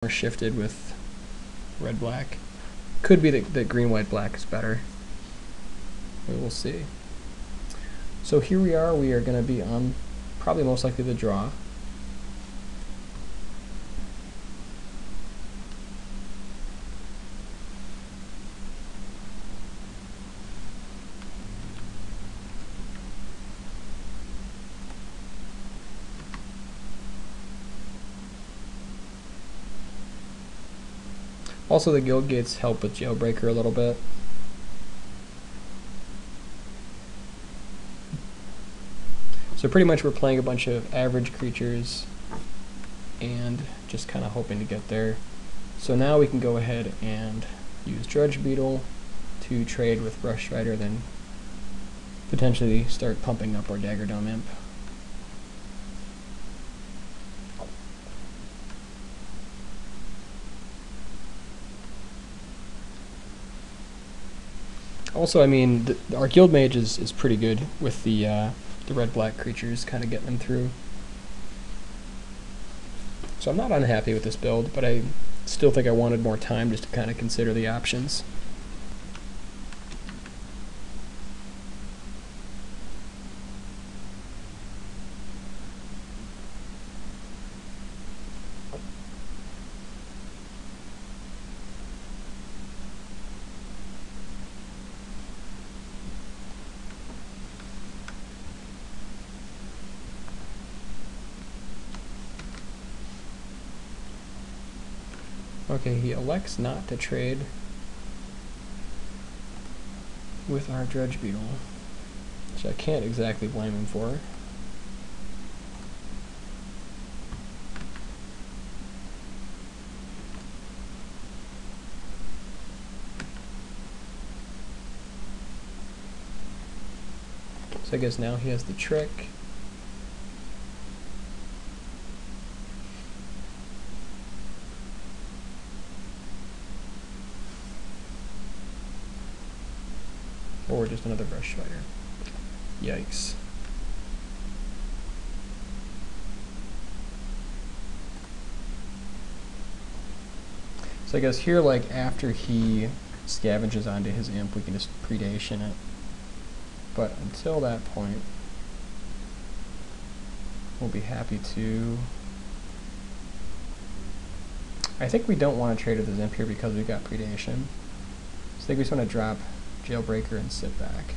more shifted with red-black. Could be that green-white-black is better. We will see. So here we are going to be on probably most likely the draw. Also, the guild gates help with Jailbreaker a little bit. So pretty much we're playing a bunch of average creatures and just kind of hoping to get there. So now we can go ahead and use Drudge Beetle to trade with Brush Rider, then potentially start pumping up our Dagger Dome Imp. Also, I mean, our Guild Mage is pretty good with the red-black creatures, kind of getting them through. So I'm not unhappy with this build, but I still think I wanted more time just to kind of consider the options. Okay, he elects not to trade with our Drudge Beetle, which I can't exactly blame him for. So I guess now he has the trick. Or just another Brush Rider. Yikes. So I guess here, like, after he scavenges onto his imp, we can just predation it. But until that point, we'll be happy to... I think we don't want to trade with his imp here because we got predation. So I think we just want to drop Jailbreaker and sit back.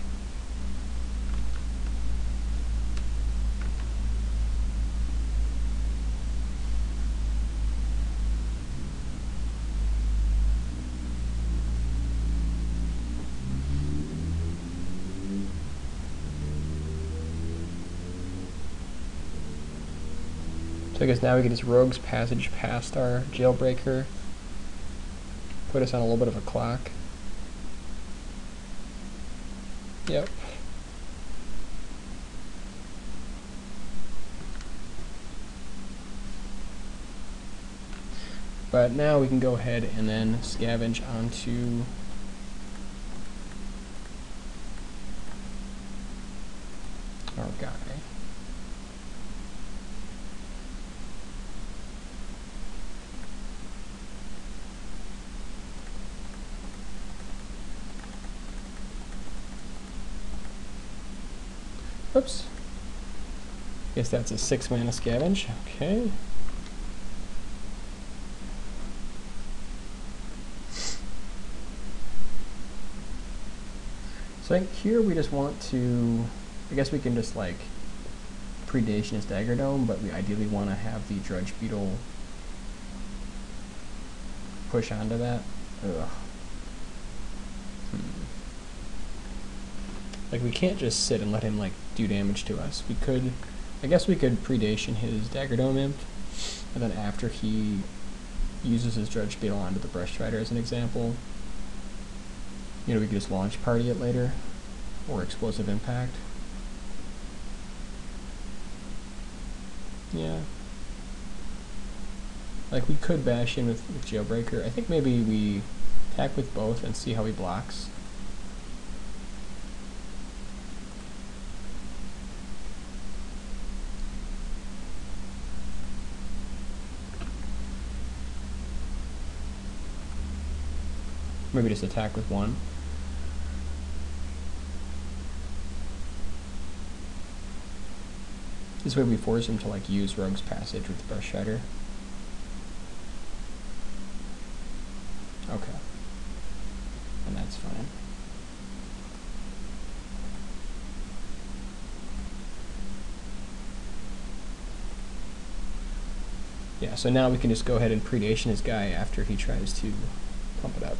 So I guess now we can just Rogue's Passage past our Jailbreaker, put us on a little bit of a clock. Yep. But now we can go ahead and then scavenge onto our guy. Oops. Guess that's a 6-mana scavenge. Okay. So I think here we just want to, I guess we can just like predation his Dagger Dome, but we ideally want to have the Drudge Beetle push onto that. Ugh. Like, we can't just sit and let him, like, do damage to us. We could, I guess we could predation his Dagger Dome Imp, and then after he uses his Drudge Beetle onto the Brush Rider as an example, you know, we could just launch party it later, or Explosive Impact. Yeah. Like, we could bash in with Jailbreaker. I think maybe we attack with both and see how he blocks. Maybe just attack with one. This way we force him to like use Rogue's Passage with Brush Shredder. Okay. And that's fine. Yeah, so now we can just go ahead and predation his guy after he tries to pump it up.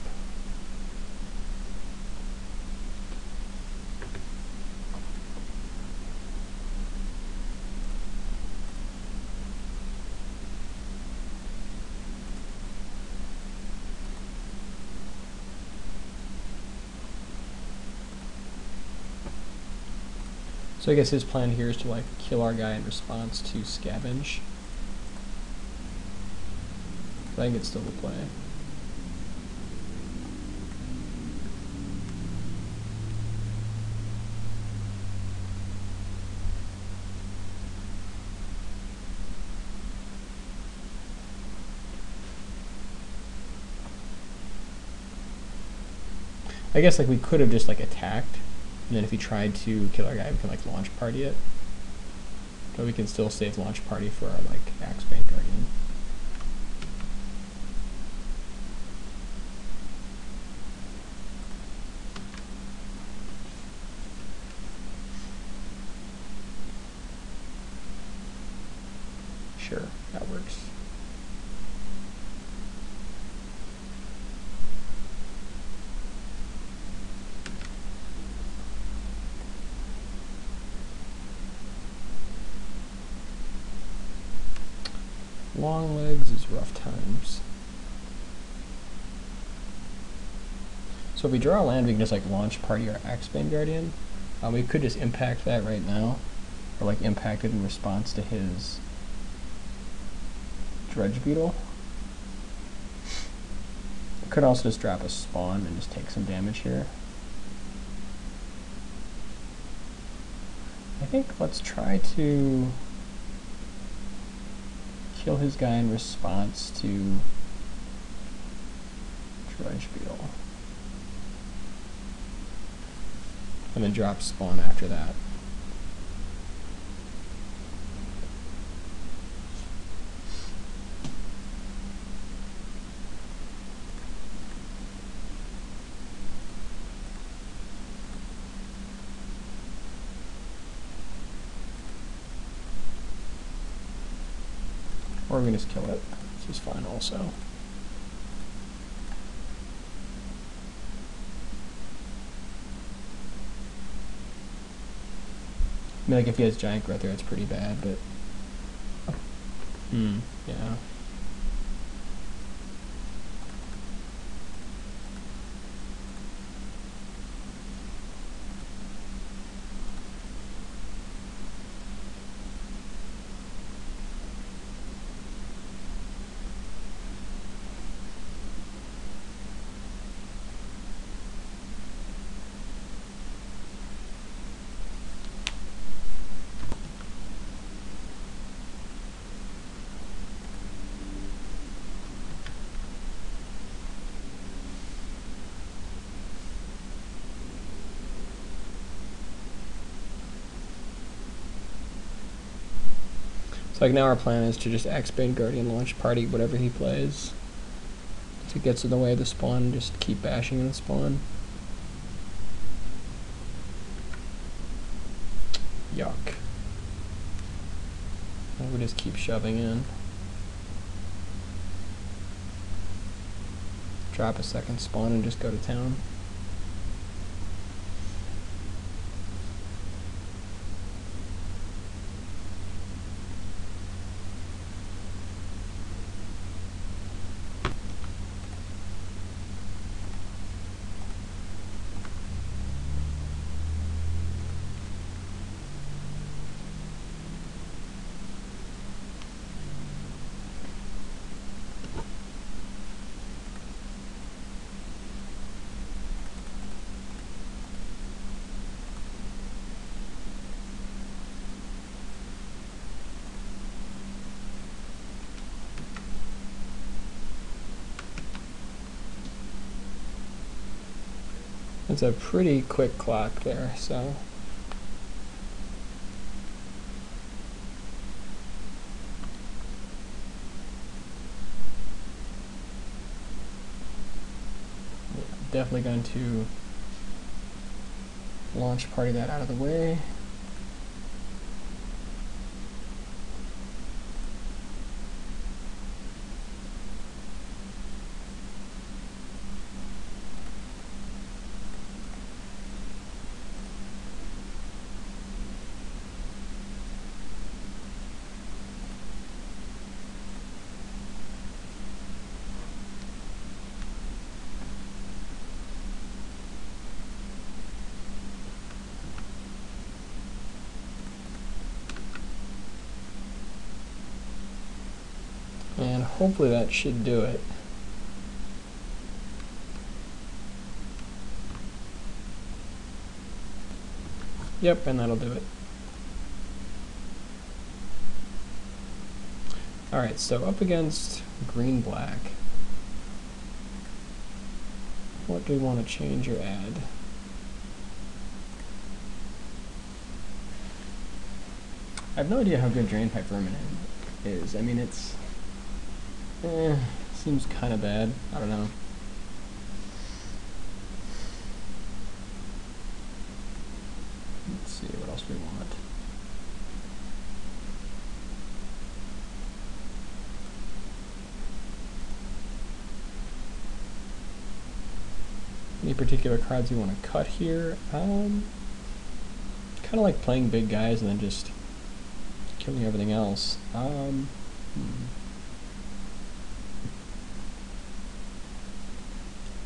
So I guess his plan here is to like kill our guy in response to Scavenge. I think it's still the play. I guess like we could have just like attacked, and then if he tried to kill our guy, we can like launch party it. But we can still save launch party for our like Axebane Guardian. Sure, that works. Long legs is rough times. So if we draw a land, we can just like launch party our Axebane Guardian. We could just impact that right now, or like impact it in response to his Dredge Beetle. Could also just drop a spawn and just take some damage here. I think let's try to kill his guy in response to Dredge Beetle. And then drop spawn after that. Or we can just kill it, which is fine also. I mean, like if he has Giant Growth there, it's pretty bad, but yeah. So like now our plan is to just Axebane Guardian launch party whatever he plays. If it gets in the way of the spawn, just keep bashing the spawn. Yuck. And we just keep shoving in. Drop a second spawn and just go to town. That's a pretty quick clock there, so. Definitely going to launch party that out of the way. And hopefully that should do it. Yep, and that'll do it. Alright, so up against green-black. What do we want to change or add? I have no idea how good Drain Pipe Vermin is. I mean, it's... seems kind of bad. I don't know. Let's see what else we want. Any particular cards you want to cut here? Kind of like playing big guys and then just killing everything else.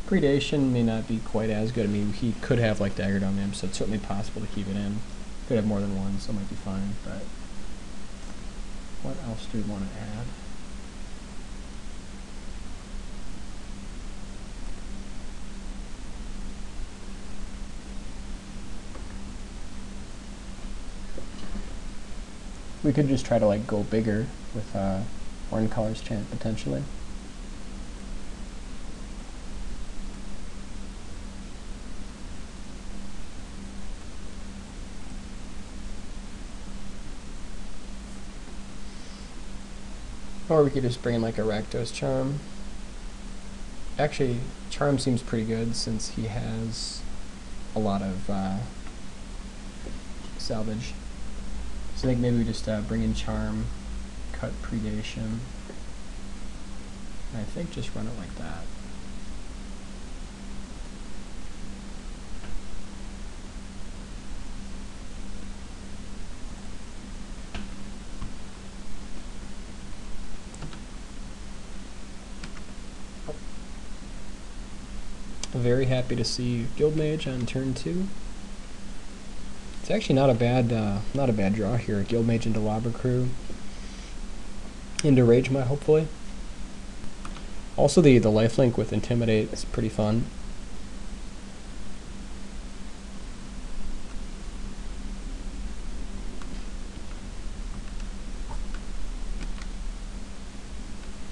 Predation may not be quite as good. I mean, he could have like Dagger Dome Imp, so it's certainly possible to keep it in. Could have more than one, so it might be fine, but what else do we want to add? We could just try to like go bigger with Horn Colors Chant potentially. Or we could just bring in like a Rakdos Charm. Actually, Charm seems pretty good since he has a lot of salvage. So I think maybe we just bring in Charm, cut Predation, and I think just run it like that. Very happy to see Guild Mage on turn 2. It's actually not a bad draw here. Guild Mage into Lobber Crew, into Rage Mutt hopefully. Also the lifelink with Intimidate is pretty fun.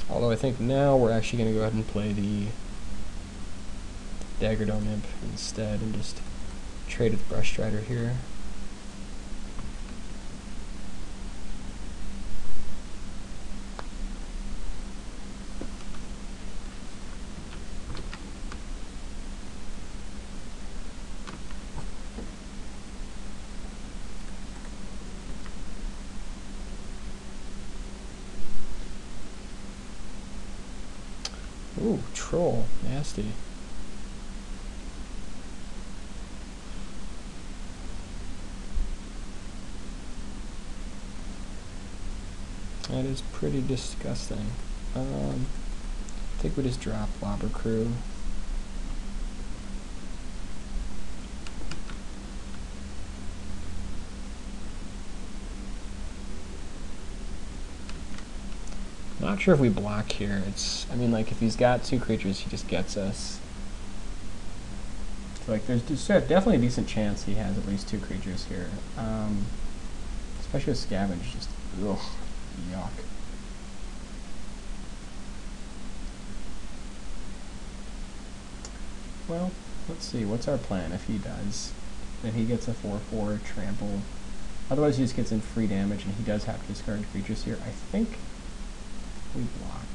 Although I think now we're actually going to go ahead and play the Dagger Dome Imp instead and just trade with Brush Strider here. Ooh, Troll, nasty. That is pretty disgusting. I think we just drop Lobber Crew. Not sure if we block here. It's, I mean, like if he's got 2 creatures, he just gets us. So like there's definitely a decent chance he has at least 2 creatures here. Especially with Scavenge, just ugh. Yuck. Well, let's see, what's our plan if he does? Then he gets a 4/4 trample. Otherwise he just gets in free damage and he does have to discard creatures here. I think we block.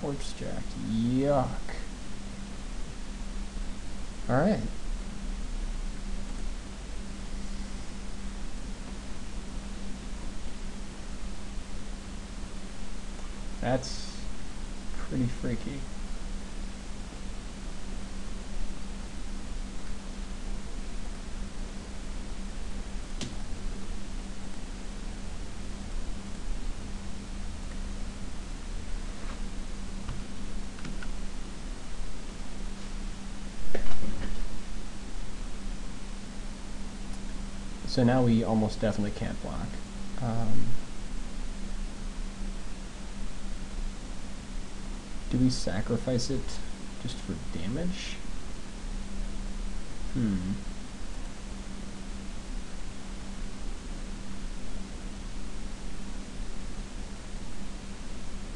Corpse Jack, yuck. Alright. That's pretty freaky. So now we almost definitely can't block. Do we sacrifice it just for damage?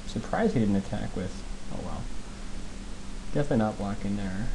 Surprised he didn't attack with, oh well. Definitely not blocking there.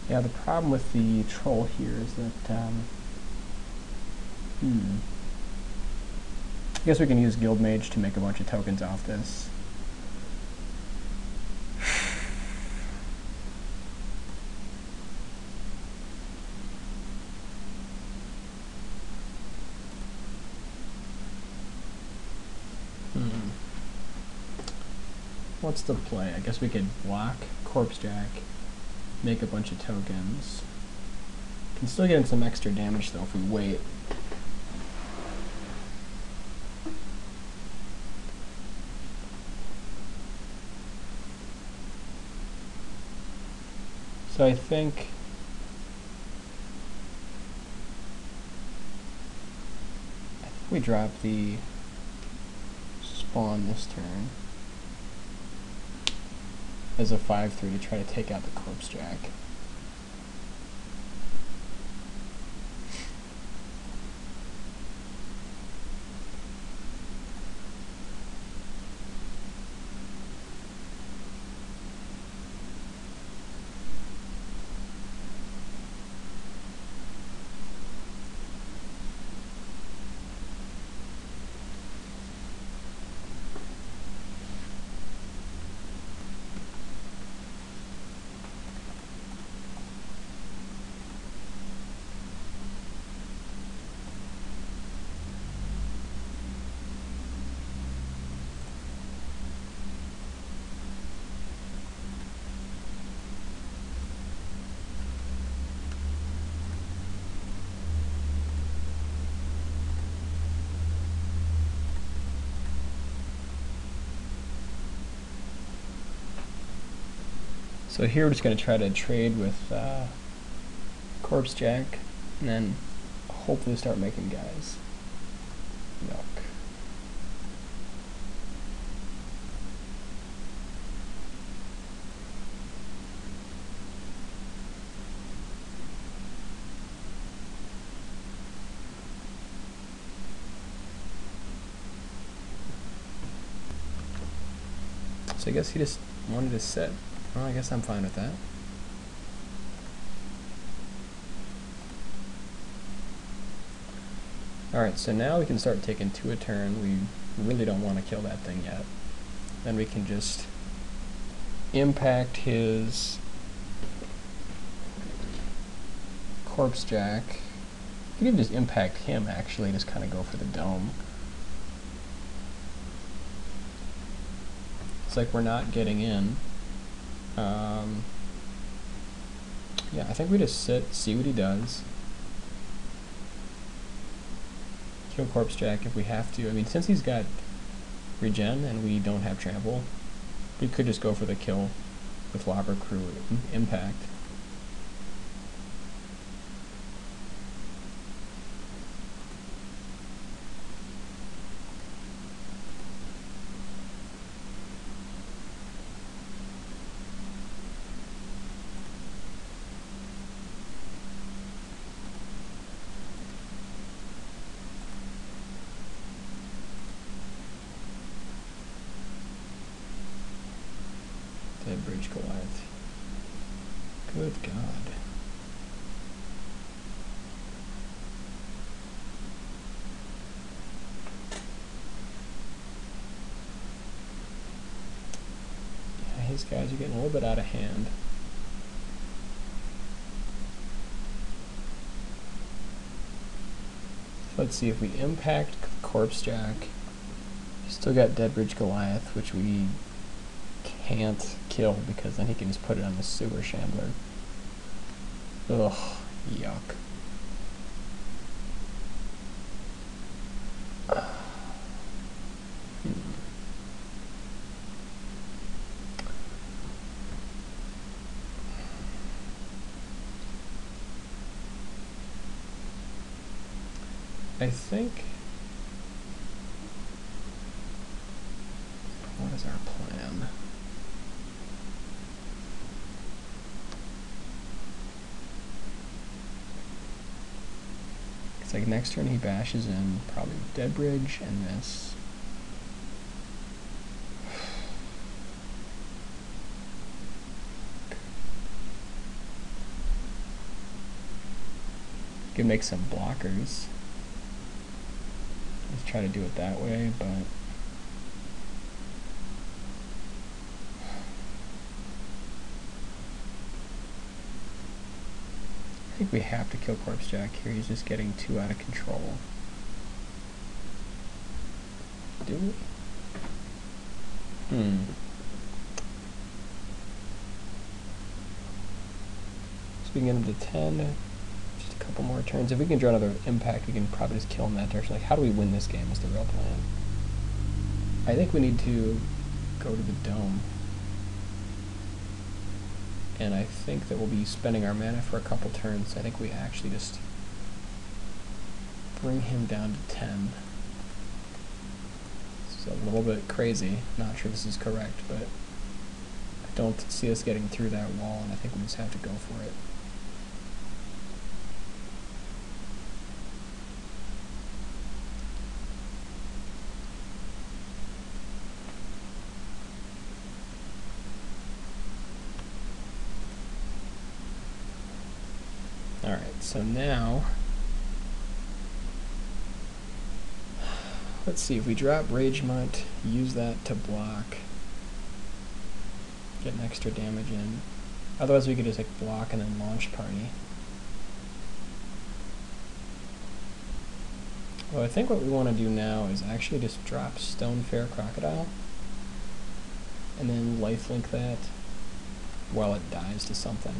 Yeah, the problem with the troll here is that, I guess we can use Guild Mage to make a bunch of tokens off this. What's the play? I guess we could block Corpse Jack, make a bunch of tokens. Can still get in some extra damage though if we wait. So I think we drop the spawn this turn as a 5/3 to try to take out the Corpse Jack. So here we're just going to try to trade with Corpse Jack, and then hopefully start making guys. Yuck. So I guess he just wanted to sit. Well, I guess I'm fine with that. Alright, so now we can start taking 2 a turn. We really don't want to kill that thing yet. Then we can just impact his Corpse Jack. You can even just impact him, actually, just kind of go for the dome. looks like we're not getting in. Yeah, I think we just sit, see what he does. Kill Corpse Jack if we have to. I mean, since he's got regen and we don't have trample, we could just go for the kill with Lobber Crew impact. Dead Bridge Goliath. Good God. Yeah, his guys are getting a little bit out of hand. So let's see if we impact Corpse Jack. Still got Dead Bridge Goliath, which we can't kill because then he can just put it on the Sewer Shambler. Ugh, yuck. I think, what is our plan? It's like next turn he bashes in, probably with Dead Bridge and this. Could make some blockers. Let's try to do it that way, but I think we have to kill Corpse Jack here. He's just getting too out of control. Do we? So we can get him to 10. Just a couple more turns. If we can draw another impact, we can probably just kill him that direction. Like, how do we win this game is the real plan. I think we need to go to the Dome. And I think that we'll be spending our mana for a couple turns. I think we actually just bring him down to 10. It's a little bit crazy. Not sure this is correct, but I don't see us getting through that wall, and I think we just have to go for it. Alright, so now, let's see, if we drop Ragemont, use that to block, get an extra damage in. Otherwise we could just like block and then launch party. Well, I think what we want to do now is actually just drop Stonefair Crocodile, and then lifelink that while it dies to something.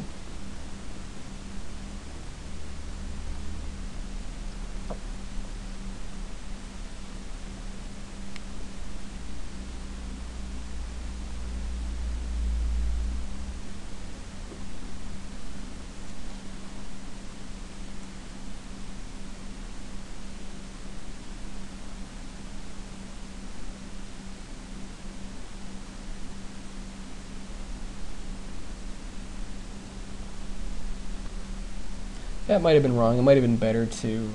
That might have been wrong. It might have been better to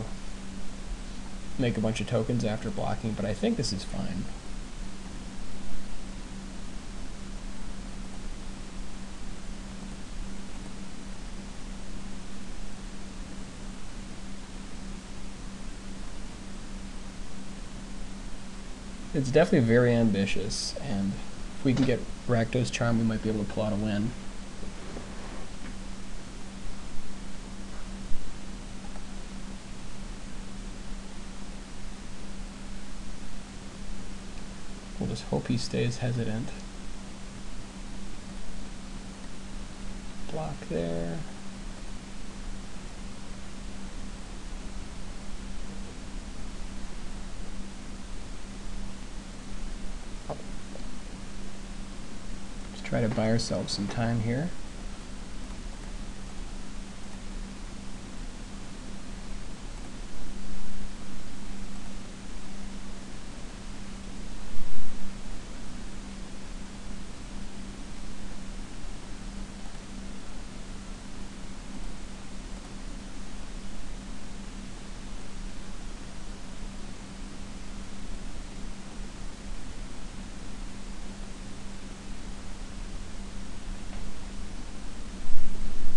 make a bunch of tokens after blocking, but I think this is fine. It's definitely very ambitious, and if we can get Rakdos Charm, we might be able to pull out a win. We'll just hope he stays hesitant. there. Let's try to buy ourselves some time here.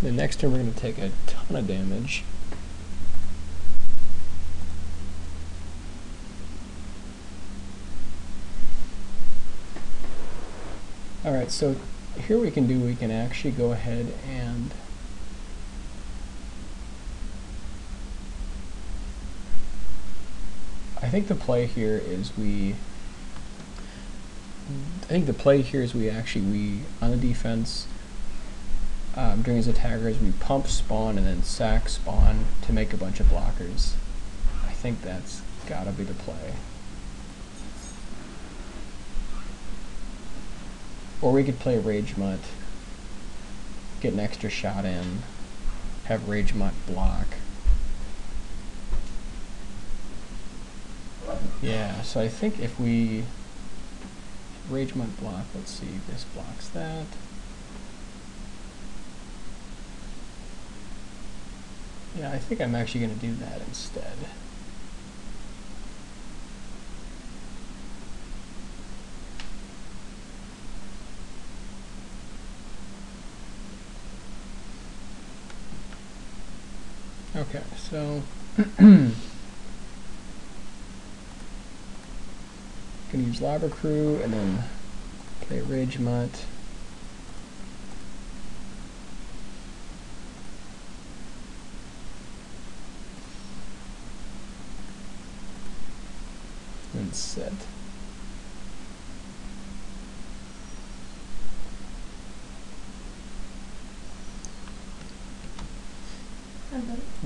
The next turn we're going to take a ton of damage. Alright, so here we can actually go ahead and I think the play here is we on the defense during his attackers, we pump spawn and then sack spawn to make a bunch of blockers. I think that's gotta be the play. Or we could play Rage Mutt, get an extra shot in, have Rage Mutt block. Yeah, so I think if we Rage Mutt block, let's see, this blocks that. Yeah, I think I'm actually going to do that instead. Okay, so gonna use Lava Crew and then play Rage Mutt. And set.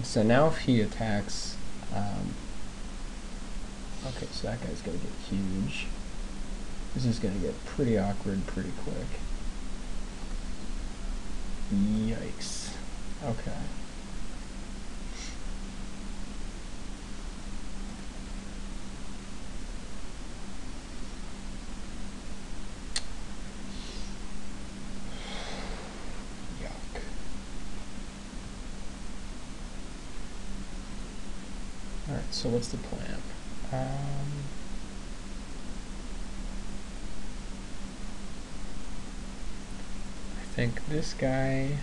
So now if he attacks, okay, so that guy's gonna get huge. This is gonna get pretty awkward pretty quick. Yikes. Okay. Alright, so what's the plan? I think this guy...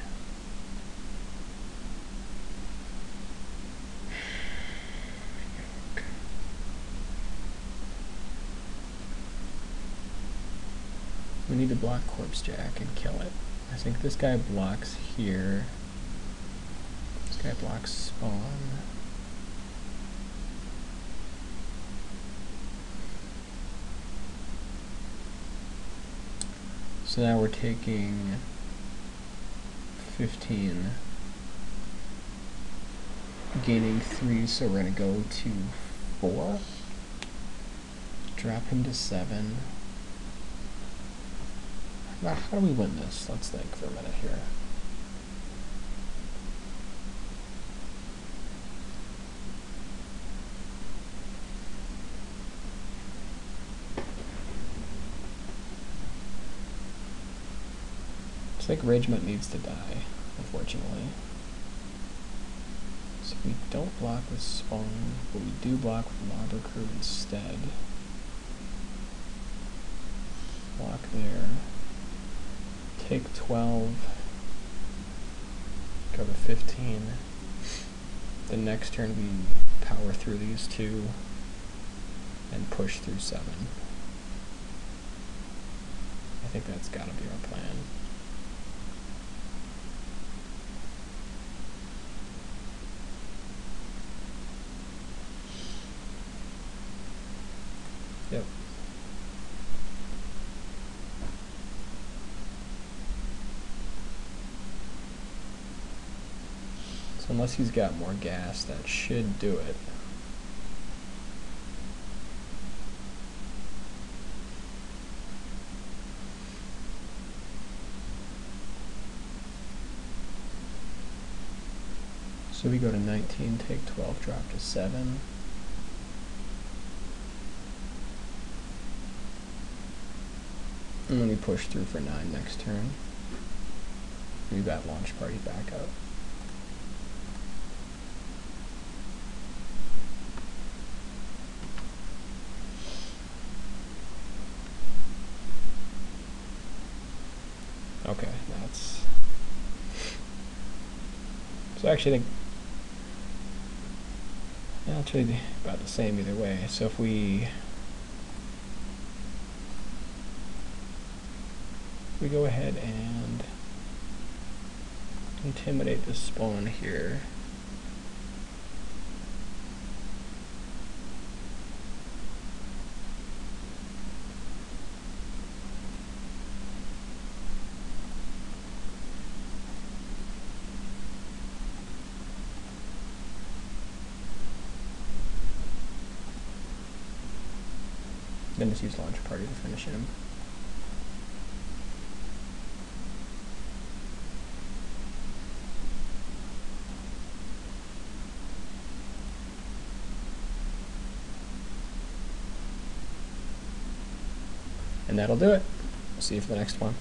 We need to block Corpse Jack and kill it. I think this guy blocks here. This guy blocks spawn. So now we're taking 15, gaining 3, so we're going to go to 4, drop him to 7. Now, how do we win this? Let's think for a minute here. I think Rage Mutt needs to die, unfortunately. So we don't block with Spawn, but we do block with Lava Crew instead. Block there. Take 12. Go to 15. The next turn we power through these two and push through 7. I think that's gotta be our plan. Yep. unless he's got more gas, that should do it. So we go to 19, take 12, drop to 7. And then we push through for 9 next turn. We've got launch party back up. Okay, that's... So actually I think it's really about the same either way. So if we go ahead and intimidate the spawn here. Then just use launch party to finish him. And that'll do it. See you for the next one.